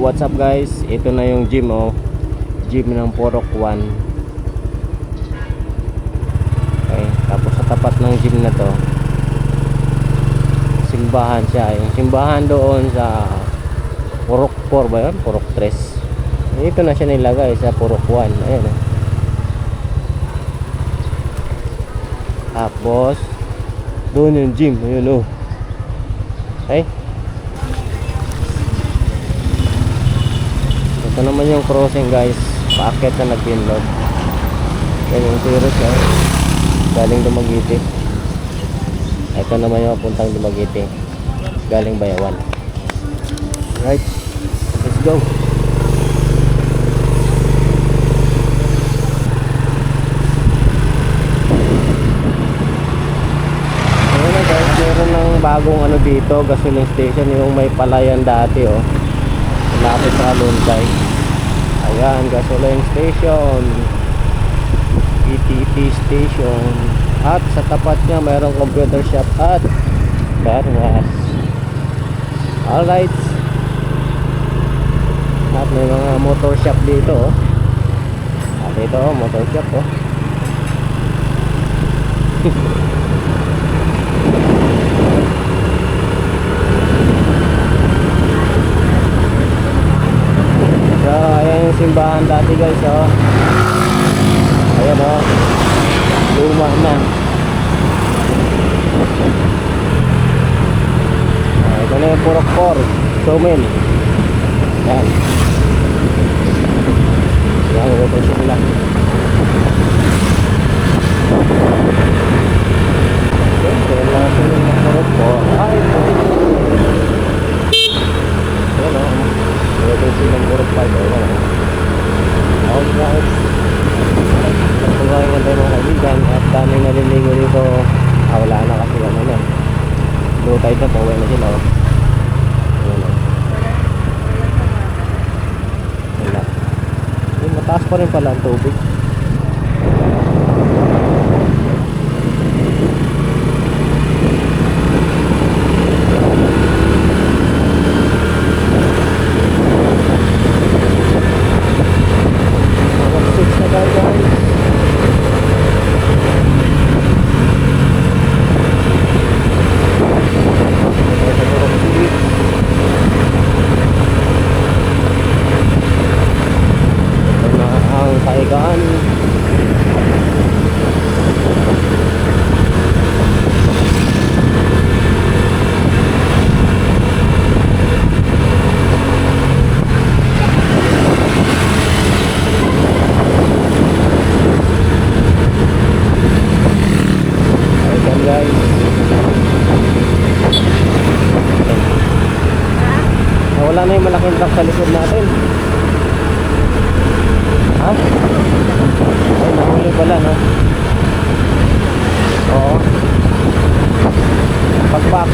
what's up guys? Ito na yung gym oh. Gym ng Purok 1. Okay, tapos sa tapat ng gym na to, simbahan siya. Yung simbahan doon sa Purok 4 ba yun? Purok 3. Ito na siya nilagay sa Purok 1. Ayan oh. Tapos doon yung gym. Ayun oh. Okay. Ito naman yung crossing guys, paakyat na nagpinlog. Yan yung Tiros galing Dumaguete. Ito naman yung puntang Dumaguete, galing Bayawan. Right, let's go. Ayan na guys, meron ng bagong ano dito, gasoline station, yung may palayan dati oh, lapit sa Lunsay. Ayan, gasoline station, PTT station, at sa tapat niya mayroong computer shop at car wash. Alright, at may mga motor shop dito oh. At ito oh, motor shop oh. So, ayan yung simbahan dati guys oh. Ayan oh, luma na. Ito na yung Purok 4 Sawmill. Ayan. Ayan, ito sila. Ito natin yung Purok 4. Ay, ito. Ayan oh, ito silang Purok 5. Ayan oh. Alright, pagkain natin mga kaibigan at daming naliligo dito. Wala na kasi ano na, low tide na, pauwi na sila oh. Wala, mataas pa rin pala ang tubig. Wala na yung malaking truck sa likod natin. Ha? Ay, nahuli pala no? Oo. Pag-back.